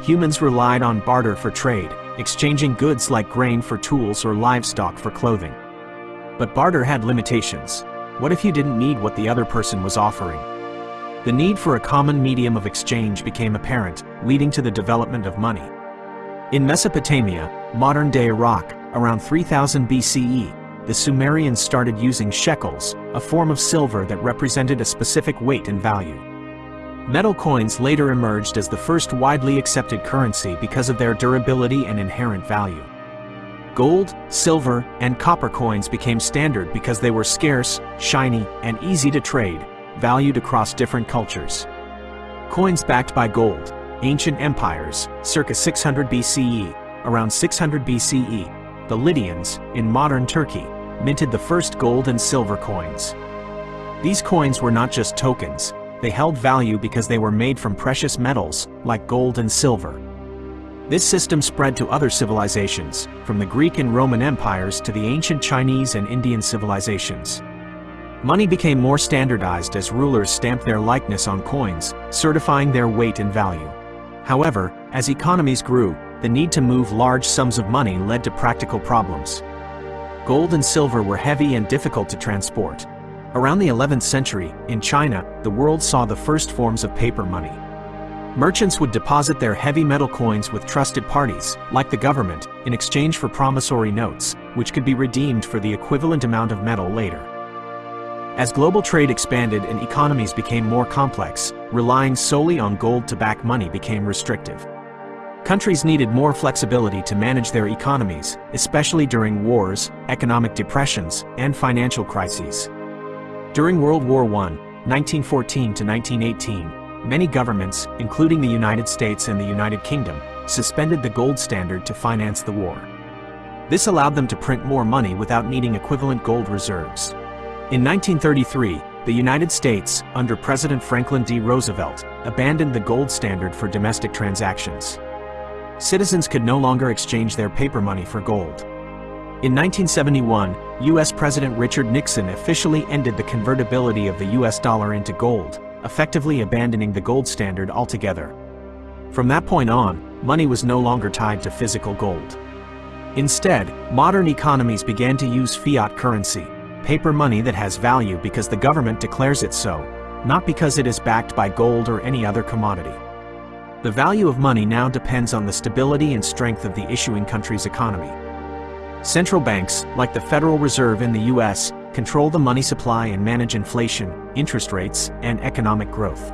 Humans relied on barter for trade, exchanging goods like grain for tools or livestock for clothing. But barter had limitations. What if you didn't need what the other person was offering? The need for a common medium of exchange became apparent, leading to the development of money. In Mesopotamia, modern-day Iraq, around 3000 BCE, the Sumerians started using shekels, a form of silver that represented a specific weight and value. Metal coins later emerged as the first widely accepted currency because of their durability and inherent value. Gold, silver, and copper coins became standard because they were scarce, shiny, and easy to trade, valued across different cultures. Coins backed by gold. Ancient empires, circa 600 BCE, around 600 BCE, the Lydians, in modern Turkey, minted the first gold and silver coins. These coins were not just tokens, they held value because they were made from precious metals, like gold and silver. This system spread to other civilizations, from the Greek and Roman empires to the ancient Chinese and Indian civilizations. Money became more standardized as rulers stamped their likeness on coins, certifying their weight and value. However, as economies grew, the need to move large sums of money led to practical problems. Gold and silver were heavy and difficult to transport. Around the 11th century, in China, the world saw the first forms of paper money. Merchants would deposit their heavy metal coins with trusted parties, like the government, in exchange for promissory notes, which could be redeemed for the equivalent amount of metal later. As global trade expanded and economies became more complex, relying solely on gold to back money became restrictive. Countries needed more flexibility to manage their economies, especially during wars, economic depressions, and financial crises. During World War I, 1914 to 1918, many governments, including the United States and the United Kingdom, suspended the gold standard to finance the war. This allowed them to print more money without needing equivalent gold reserves. In 1933, the United States, under President Franklin D. Roosevelt, abandoned the gold standard for domestic transactions. Citizens could no longer exchange their paper money for gold. In 1971, U.S. President Richard Nixon officially ended the convertibility of the U.S. dollar into gold, effectively abandoning the gold standard altogether. From that point on, money was no longer tied to physical gold. Instead, modern economies began to use fiat currency, paper money that has value because the government declares it so, not because it is backed by gold or any other commodity. The value of money now depends on the stability and strength of the issuing country's economy. Central banks, like the Federal Reserve in the U.S., control the money supply and manage inflation, interest rates, and economic growth.